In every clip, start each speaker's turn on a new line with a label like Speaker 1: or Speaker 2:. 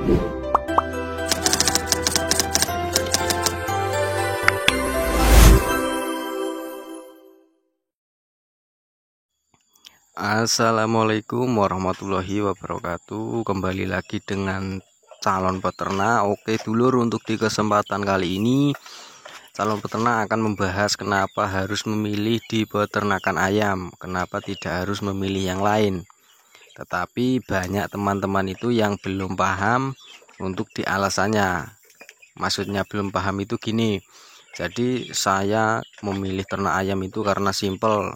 Speaker 1: Assalamualaikum warahmatullahi wabarakatuh. Kembali lagi dengan calon peternak. Oke dulur, untuk di kesempatan kali ini calon peternak akan membahas kenapa harus memilih di peternakan ayam, kenapa tidak harus memilih yang lain. Tetapi banyak teman-teman itu yang belum paham untuk di alasannya. Maksudnya belum paham itu gini. Jadi saya memilih ternak ayam itu karena simple,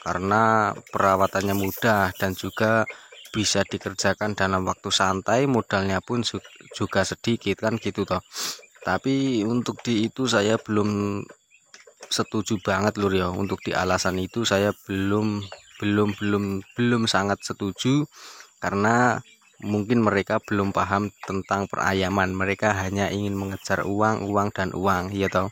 Speaker 1: karena perawatannya mudah dan juga bisa dikerjakan dalam waktu santai, modalnya pun juga sedikit kan gitu toh. Tapi untuk di itu saya belum setuju banget lur ya. Untuk di alasan itu saya belum sangat setuju, karena mungkin mereka belum paham tentang perayaman. Mereka hanya ingin mengejar uang, uang dan uang, ya toh.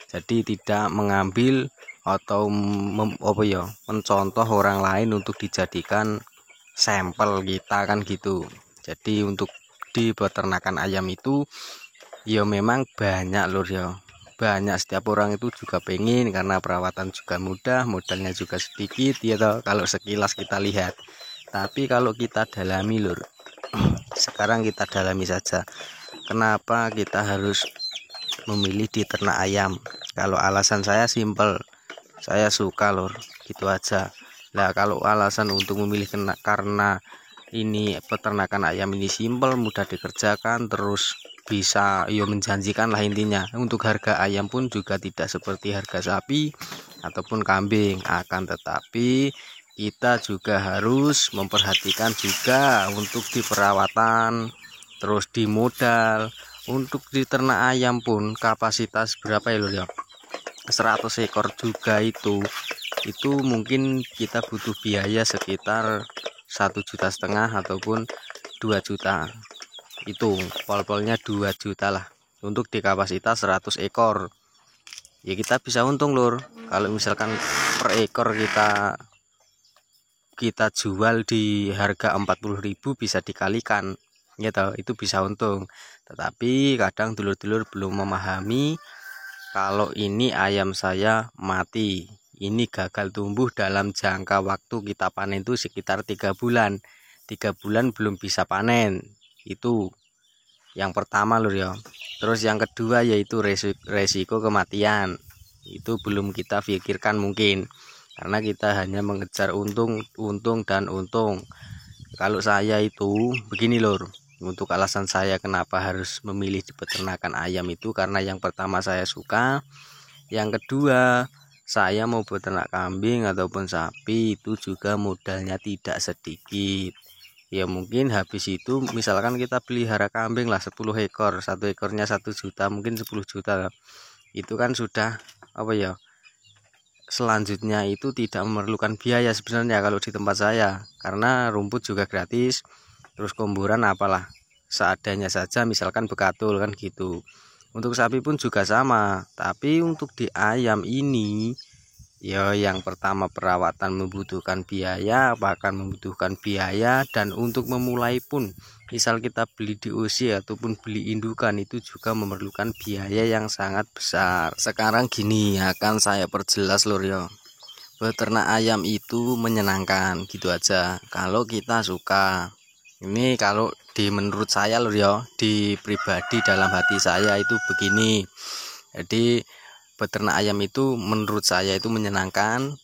Speaker 1: Jadi tidak mengambil atau mencontoh orang lain untuk dijadikan sampel kita kan gitu. Jadi untuk di peternakan ayam itu ya memang banyak lur ya, banyak, setiap orang itu juga pengen, karena perawatan juga mudah, modalnya juga sedikit ya toh, kalau sekilas kita lihat. Tapi kalau kita dalami lur, sekarang kita dalami saja kenapa kita harus memilih di ternak ayam. Kalau alasan saya simple, saya suka lur, gitu aja. Nah kalau alasan untuk memilih karena ini peternakan ayam ini simple, mudah dikerjakan, terus bisa menjanjikan lah intinya. Untuk harga ayam pun juga tidak seperti harga sapi ataupun kambing, akan tetapi kita juga harus memperhatikan juga untuk di perawatan, terus di modal. Untuk di ternak ayam pun kapasitas berapa ya lur ya, 100 ekor juga itu mungkin kita butuh biaya sekitar 1,5 juta ataupun 2 juta. Itu pol-polnya 2 juta lah untuk di kapasitas 100 ekor. Ya kita bisa untung lur. Kalau misalkan per ekor kita jual di harga 40.000, bisa dikalikan ya tahu, itu bisa untung. Tetapi kadang dulur-dulur belum memahami kalau ini ayam saya mati, ini gagal tumbuh dalam jangka waktu kita panen itu sekitar 3 bulan. 3 bulan belum bisa panen. Itu yang pertama lur ya. Terus yang kedua yaitu resiko kematian. Itu belum kita pikirkan mungkin, karena kita hanya mengejar untung dan untung. Kalau saya itu begini lur, untuk alasan saya kenapa harus memilih di peternakan ayam itu karena yang pertama saya suka, yang kedua saya mau beternak kambing ataupun sapi itu juga modalnya tidak sedikit. Ya mungkin habis itu misalkan kita pelihara kambing lah 10 ekor, satu ekornya 1 juta, mungkin 10 juta. Itu kan sudah selanjutnya itu tidak memerlukan biaya sebenarnya kalau di tempat saya, karena rumput juga gratis, terus komboran apalah seadanya saja, misalkan bekatul kan gitu. Untuk sapi pun juga sama, tapi untuk di ayam ini ya yang pertama perawatan membutuhkan biaya, bahkan membutuhkan biaya, dan untuk memulai pun misal kita beli di usia ataupun beli indukan itu juga memerlukan biaya yang sangat besar. Sekarang gini akan saya perjelas lur ya. Beternak ayam itu menyenangkan gitu aja kalau kita suka. Ini kalau di menurut saya lur ya, di pribadi dalam hati saya itu begini. Jadi beternak ayam itu menurut saya itu menyenangkan,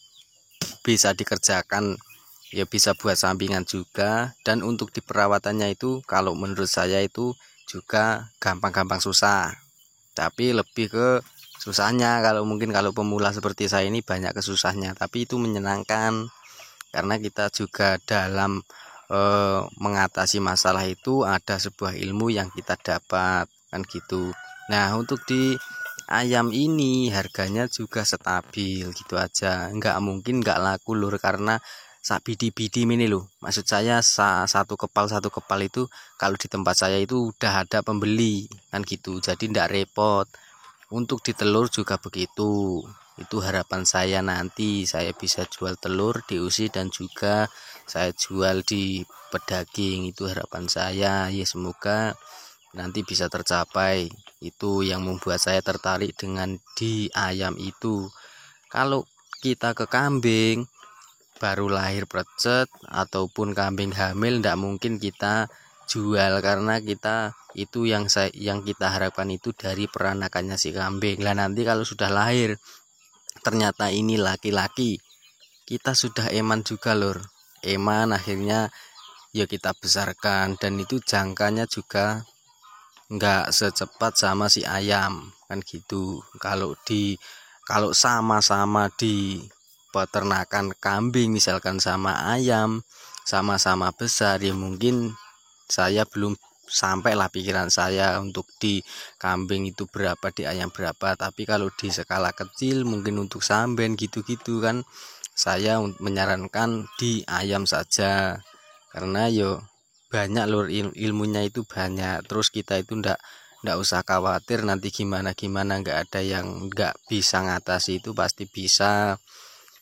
Speaker 1: bisa dikerjakan, ya bisa buat sampingan juga, dan untuk di perawatannya itu kalau menurut saya itu juga gampang-gampang susah. Tapi lebih ke susahnya, kalau mungkin kalau pemula seperti saya ini banyak kesusahnya, tapi itu menyenangkan karena kita juga dalam mengatasi masalah itu ada sebuah ilmu yang kita dapat kan gitu. Nah untuk di ayam ini harganya juga stabil gitu aja, nggak mungkin nggak laku lur, karena sak bidi-bidi ini loh, maksud saya satu kepal itu kalau di tempat saya itu udah ada pembeli kan gitu, jadi ndak repot. Untuk di telur juga begitu, itu harapan saya nanti saya bisa jual telur diusi dan juga saya jual di pedaging. Itu harapan saya ya, semoga nanti bisa tercapai. Itu yang membuat saya tertarik dengan di ayam itu. Kalau kita ke kambing baru lahir precet ataupun kambing hamil, tidak mungkin kita jual, karena kita itu yang kita harapkan itu dari peranakannya si kambing. Lah nanti kalau sudah lahir ternyata ini laki-laki, kita sudah eman juga lur, eman akhirnya ya kita besarkan, dan itu jangkanya juga nggak secepat sama si ayam kan gitu. Kalau sama-sama di peternakan kambing misalkan sama ayam sama-sama besar, ya mungkin saya belum sampai lah pikiran saya untuk di kambing itu berapa, di ayam berapa. Tapi kalau di skala kecil mungkin untuk samben gitu-gitu kan, saya menyarankan di ayam saja, karena yo banyak lur ilmunya itu banyak. Terus kita itu ndak usah khawatir nanti gimana nggak ada yang nggak bisa ngatasi, itu pasti bisa.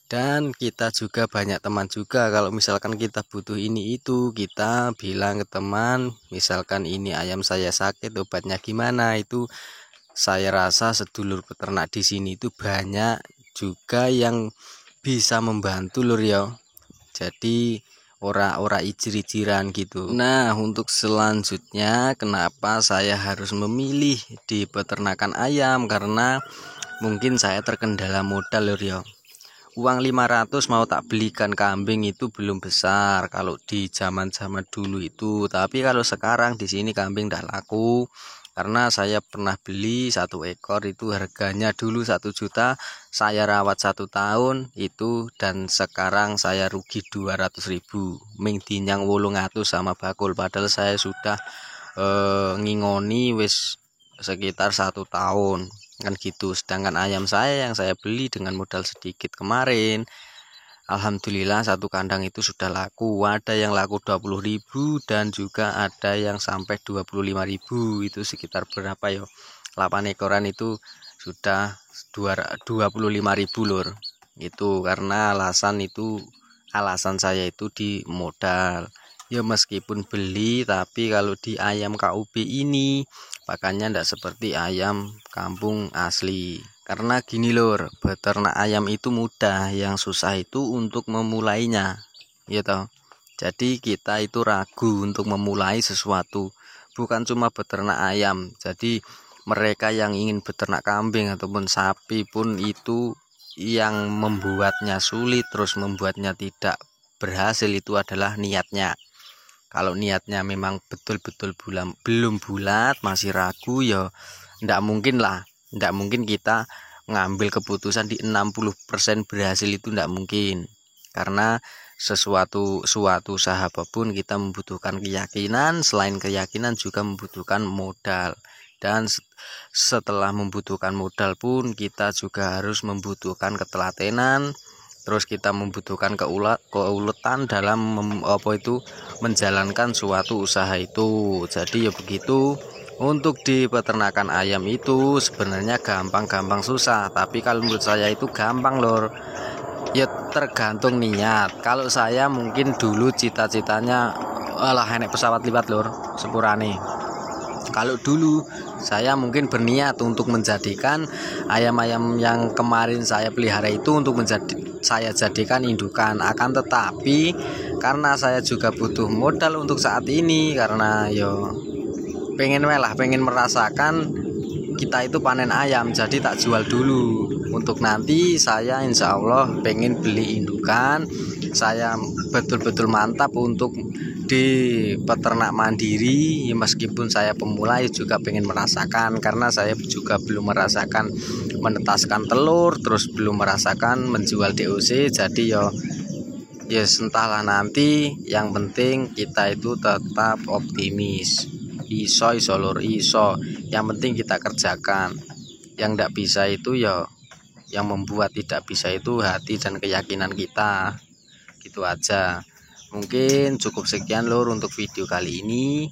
Speaker 1: Dan kita juga banyak teman juga, kalau misalkan kita butuh ini itu, kita bilang ke teman, misalkan ini ayam saya sakit obatnya gimana, itu saya rasa sedulur peternak di sini itu banyak juga yang bisa membantu lur ya. Jadi ora ijir-ijiran gitu. Nah, untuk selanjutnya kenapa saya harus memilih di peternakan ayam, karena mungkin saya terkendala modal lur ya. Uang 500 mau tak belikan kambing itu belum besar kalau di zaman-zaman dulu itu. Tapi kalau sekarang di sini kambing dah laku, karena saya pernah beli 1 ekor itu harganya dulu 1 juta, saya rawat 1 tahun itu, dan sekarang saya rugi 200.000. Ming dinyang 800 sama bakul, padahal saya sudah ngingoni wis sekitar 1 tahun kan gitu. Sedangkan ayam saya yang saya beli dengan modal sedikit kemarin, alhamdulillah 1 kandang itu sudah laku. Ada yang laku 20.000 dan juga ada yang sampai 25.000. Itu sekitar berapa ya, 8 ekoran itu sudah 25.000 lur. Itu karena alasan saya itu di modal ya. Meskipun beli, tapi kalau di ayam KUB ini pakannya ndak seperti ayam kampung asli. Karena gini lur, beternak ayam itu mudah, yang susah itu untuk memulainya ya toh. Jadi kita itu ragu untuk memulai sesuatu, bukan cuma beternak ayam. Jadi mereka yang ingin beternak kambing ataupun sapi pun itu yang membuatnya sulit, terus membuatnya tidak berhasil, itu adalah niatnya. Kalau niatnya memang betul-betul belum bulat, masih ragu ya ndak mungkin kita ngambil keputusan di 60% berhasil, itu ndak mungkin. Karena suatu usaha apapun kita membutuhkan keyakinan, selain keyakinan juga membutuhkan modal. Dan setelah membutuhkan modal pun kita juga harus membutuhkan ketelatenan. Terus kita membutuhkan keuletan dalam menjalankan suatu usaha itu. Jadi ya begitu. Untuk di peternakan ayam itu sebenarnya gampang susah, tapi kalau menurut saya itu gampang lor. Ya tergantung niat. Kalau saya mungkin dulu cita-citanya enek pesawat lipat lor sepurane. Kalau dulu saya mungkin berniat untuk menjadikan ayam-ayam yang kemarin saya pelihara itu untuk saya jadikan indukan. Akan tetapi karena saya juga butuh modal untuk saat ini, karena yo pengen merasakan kita itu panen ayam, jadi tak jual dulu. Untuk nanti saya insya Allah pengen beli indukan, saya betul-betul mantap untuk di peternak mandiri ya. Meskipun saya pemula juga pengen merasakan, karena saya juga belum merasakan menetaskan telur, terus belum merasakan menjual DOC. Jadi ya entahlah nanti, yang penting kita itu tetap optimis. Iso lur, yang penting kita kerjakan. Yang tidak bisa itu ya, yang membuat tidak bisa itu hati dan keyakinan kita. Gitu aja. Mungkin cukup sekian lur untuk video kali ini.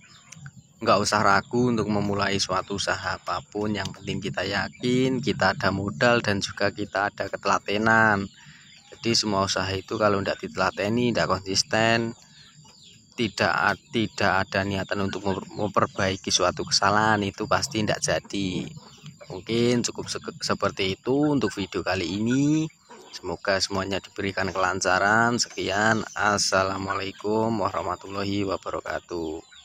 Speaker 1: Nggak usah ragu untuk memulai suatu usaha apapun, yang penting kita yakin, kita ada modal, dan juga kita ada ketelatenan. Jadi Jadi semua usaha itu kalau tidak ditelateni, tidak konsisten, tidak ada niatan untuk memperbaiki suatu kesalahan, itu pasti tidak jadi. Mungkin cukup seperti itu untuk video kali ini. Semoga semuanya diberikan kelancaran. Sekian, assalamualaikum warahmatullahi wabarakatuh.